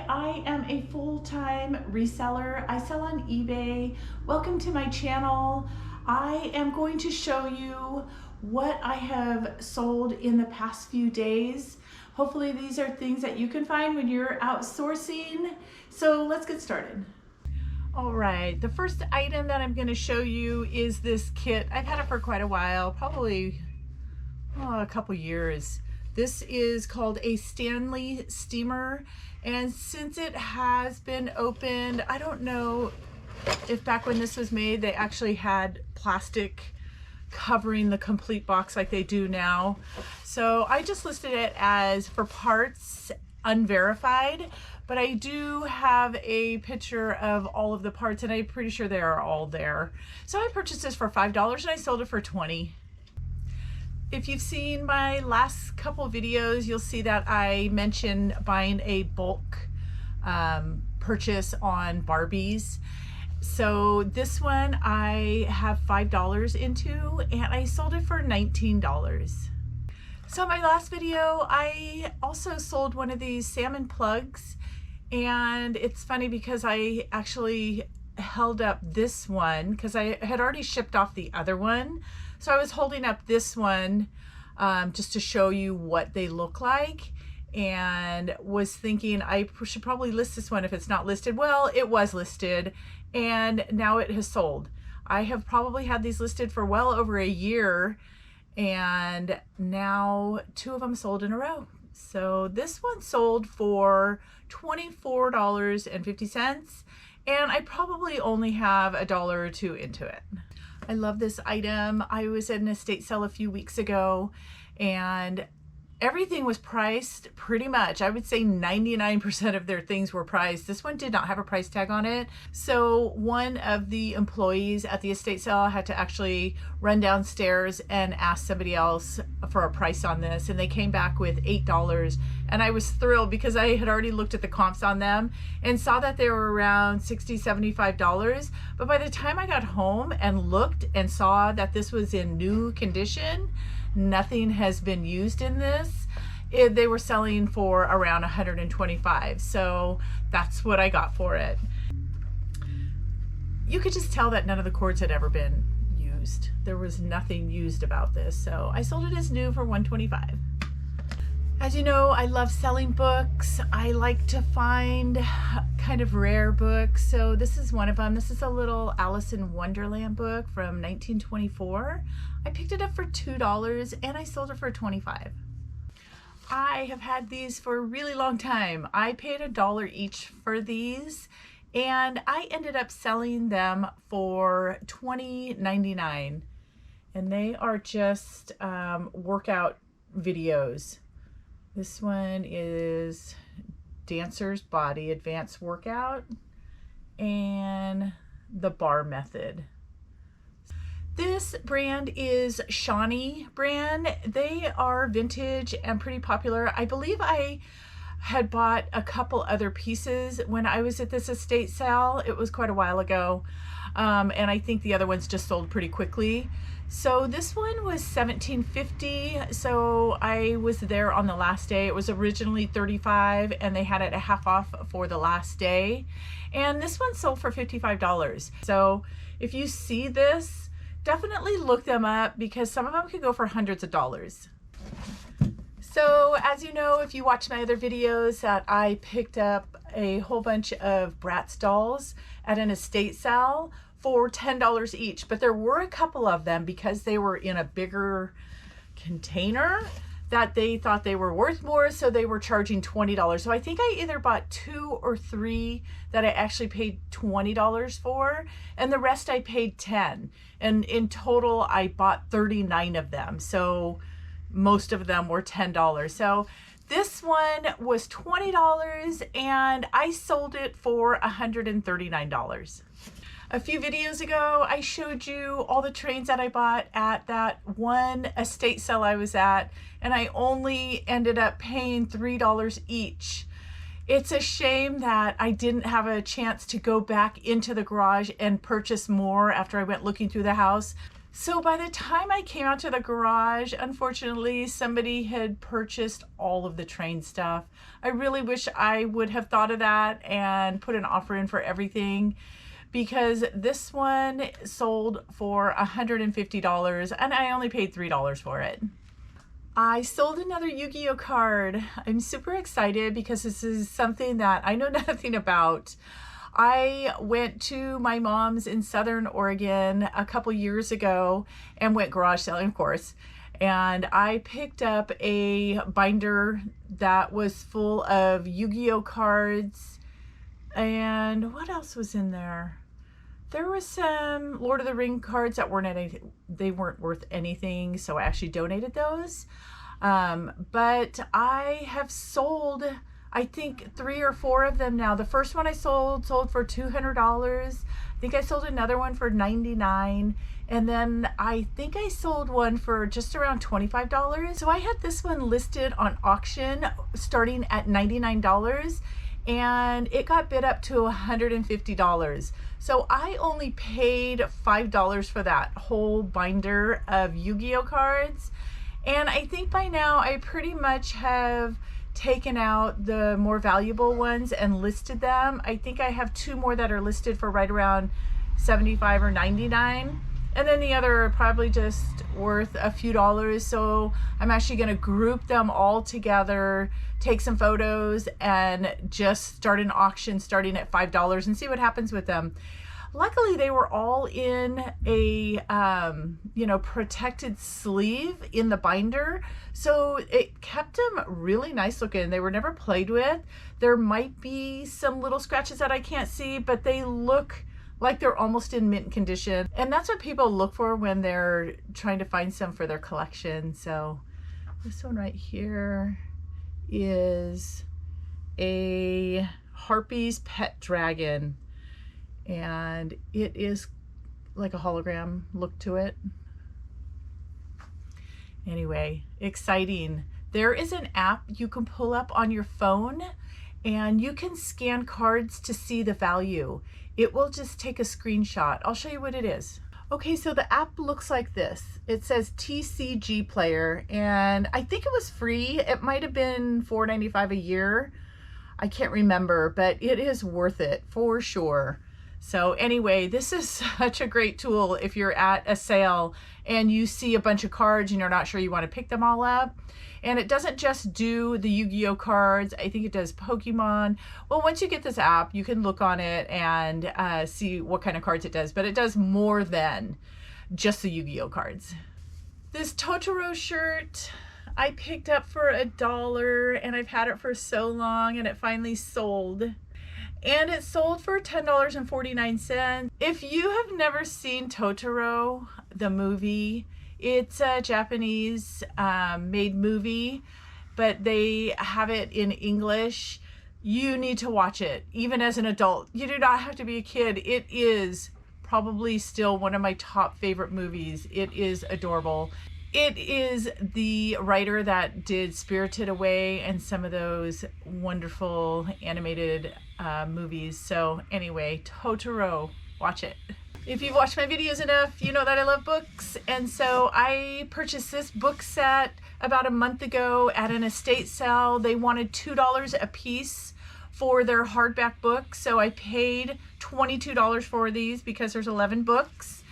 I am a full-time reseller. I sell on eBay. Welcome to my channel. I am going to show you what I have sold in the past few days. Hopefully these are things that you can find when you're outsourcing. So let's get started. All right, the first item that I'm going to show you is this kit. I've had it for quite a while, probably a couple years. This is called a Stanley steamer, and since it has been opened, I don't know if back when this was made they actually had plastic covering the complete box like they do now. So I just listed it as for parts unverified, but I do have a picture of all of the parts and I'm pretty sure they are all there. So I purchased this for $5 and I sold it for $20. If you've seen my last couple videos, you'll see that I mentioned buying a bulk purchase on Barbies. So this one I have $5 into and I sold it for $19. So in my last video, I also sold one of these salmon plugs, and it's funny because I actually held up this one because I had already shipped off the other one. So I was holding up this one just to show you what they look like, and was thinking I should probably list this one if it's not listed. Well, it was listed and now it has sold. I have probably had these listed for well over a year, and now two of them sold in a row. So this one sold for $24.50, and I probably only have $1 or $2 into it. I love this item. I was at an estate sale a few weeks ago and everything was priced pretty much. I would say 99% of their things were priced. This one did not have a price tag on it. So one of the employees at the estate sale had to actually run downstairs and ask somebody else for a price on this, and they came back with $8. And I was thrilled because I had already looked at the comps on them and saw that they were around $60, $75. But by the time I got home and looked and saw that this was in new condition, nothing has been used in this, they were selling for around $125. So that's what I got for it. You could just tell that none of the cords had ever been used. There was nothing used about this. So I sold it as new for $125. As you know, I love selling books. I like to find kind of rare books. So this is one of them. This is a little Alice in Wonderland book from 1924. I picked it up for $2 and I sold it for $25. I have had these for a really long time. I paid $1 each for these, and I ended up selling them for $20.99. And they are just workout videos. This one is Dancer's Body Advanced Workout and the Bar Method. This brand is Shawnee brand. They are vintage and pretty popular. I believe I had bought a couple other pieces when I was at this estate sale. It was quite a while ago. And I think the other ones just sold pretty quickly. So this one was $17.50. So I was there on the last day. It was originally $35 and they had it a half off for the last day. And this one sold for $55. So if you see this, definitely look them up because some of them could go for hundreds of dollars. So as you know, if you watch my other videos, that I picked up a whole bunch of Bratz dolls at an estate sale for $10 each, but there were a couple of them because they were in a bigger container that they thought they were worth more, so they were charging $20. So I think I either bought 2 or 3 that I actually paid $20 for, and the rest I paid $10. And in total, I bought 39 of them. So most of them were $10. So this one was $20 and I sold it for $139. A few videos ago, I showed you all the trains that I bought at that one estate sale I was at, and I only ended up paying $3 each. It's a shame that I didn't have a chance to go back into the garage and purchase more after I went looking through the house. So by the time I came out to the garage, unfortunately, somebody had purchased all of the train stuff. I really wish I would have thought of that and put an offer in for everything, because this one sold for $150 and I only paid $3 for it. I sold another Yu-Gi-Oh card. I'm super excited because this is something that I know nothing about. I went to my mom's in Southern Oregon a couple years ago and went garage selling, of course. And I picked up a binder that was full of Yu-Gi-Oh cards. And what else was in there? There was some Lord of the Ring cards that they weren't worth anything, so I actually donated those. But I have sold, I think, 3 or 4 of them now. The first one I sold for $200. I think I sold another one for $99. And then I think I sold one for just around $25. So I had this one listed on auction starting at $99. And it got bid up to $150. So I only paid $5 for that whole binder of Yu-Gi-Oh cards. And I think by now I pretty much have taken out the more valuable ones and listed them. I think I have 2 more that are listed for right around $75 or $99. And then the other are probably just worth a few dollars. So I'm actually going to group them all together, take some photos, and just start an auction starting at $5 and see what happens with them. Luckily, they were all in a protected sleeve in the binder, so it kept them really nice looking. They were never played with. There might be some little scratches that I can't see, but they look like they're almost in mint condition. And that's what people look for when they're trying to find some for their collection. So this one right here is a Harpy's Pet Dragon. And it is like a hologram look to it. Anyway, exciting. There is an app you can pull up on your phone and you can scan cards to see the value. It will just take a screenshot. I'll show you what it is. Okay, so the app looks like this. It says TCG Player, and I think it was free. It might have been $4.95 a year. I can't remember, but it is worth it for sure. So anyway, this is such a great tool if you're at a sale and you see a bunch of cards and you're not sure you want to pick them all up. And it doesn't just do the Yu-Gi-Oh cards. I think it does Pokemon. Well, once you get this app, you can look on it and see what kind of cards it does. But it does more than just the Yu-Gi-Oh cards. This Totoro shirt I picked up for $1, and I've had it for so long, and it finally sold. And it sold for $10.49. If you have never seen Totoro, the movie, it's a Japanese made movie, but they have it in English. You need to watch it, even as an adult. You do not have to be a kid. It is probably still one of my top favorite movies. It is adorable. It is the writer that did Spirited Away and some of those wonderful animated movies. So anyway, Totoro, watch it. If you've watched my videos enough, you know that I love books. And so I purchased this book set about a month ago at an estate sale. They wanted $2 a piece for their hardback books. So I paid $22 for these because there's 11 books.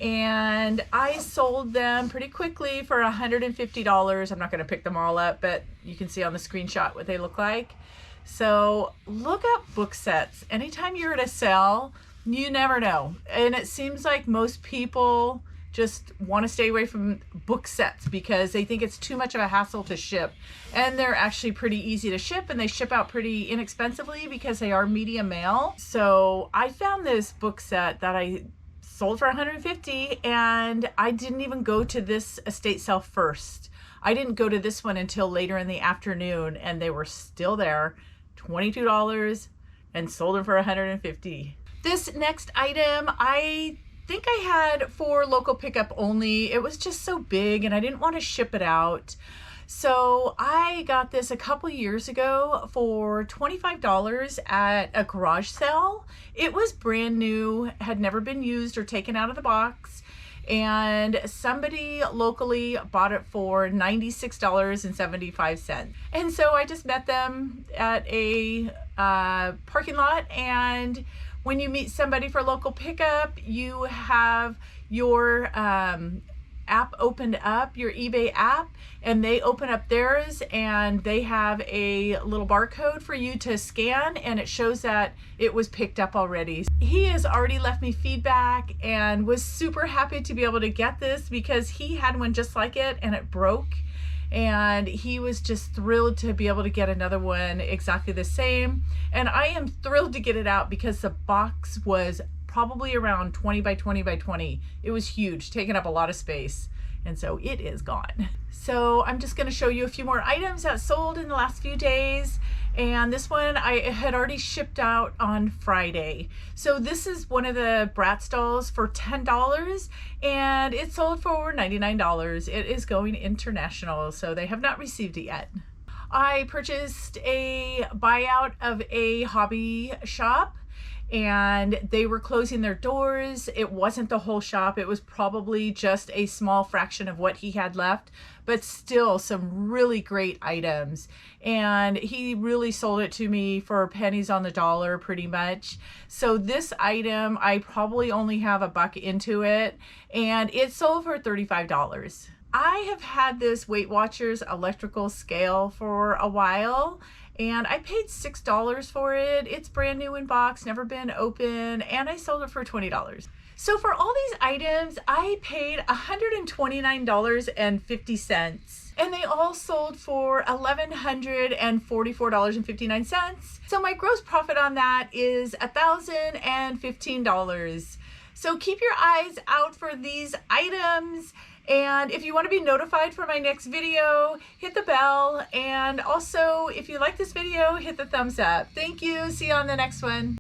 And I sold them pretty quickly for $150. I'm not going to pick them all up, but you can see on the screenshot what they look like. So look up book sets. Anytime you're at a sale, you never know. And it seems like most people just want to stay away from book sets because they think it's too much of a hassle to ship. And they're actually pretty easy to ship, and they ship out pretty inexpensively because they are medium mail. So I found this book set that I sold for $150, and I didn't even go to this estate sale first. I didn't go to this one until later in the afternoon, and they were still there, $22, and sold them for $150. This next item, I think I had for local pickup only. It was just so big and I didn't want to ship it out. So I got this a couple years ago for $25 at a garage sale. It was brand new, had never been used or taken out of the box. and somebody locally bought it for $96.75. And so I just met them at a parking lot, and when you meet somebody for local pickup, you have your app opened up, your eBay app, and they open up theirs and they have a little barcode for you to scan, and it shows that it was picked up already. He has already left me feedback and was super happy to be able to get this because he had one just like it and it broke, and he was just thrilled to be able to get another one exactly the same. And I am thrilled to get it out because the box was probably around 20 by 20 by 20. It was huge, taking up a lot of space, and so it is gone. So I'm just going to show you a few more items that sold in the last few days, and this one I had already shipped out on Friday. So this is one of the Bratz dolls for $10, and it sold for $99. It is going international, so they have not received it yet. I purchased a buyout of a hobby shop, and they were closing their doors. It wasn't the whole shop. It was probably just a small fraction of what he had left, but still some really great items. And he really sold it to me for pennies on the dollar pretty much. So this item, I probably only have $1 into it, and it sold for $35. I have had this Weight Watchers electrical scale for a while, and I paid $6 for it. It's brand new in box, never been open, and I sold it for $20. So for all these items, I paid $129.50, and they all sold for $1,144.59. So my gross profit on that is $1,015. So keep your eyes out for these items. And if you want to be notified for my next video, hit the bell. And also, if you like this video, hit the thumbs up. Thank you. See you on the next one.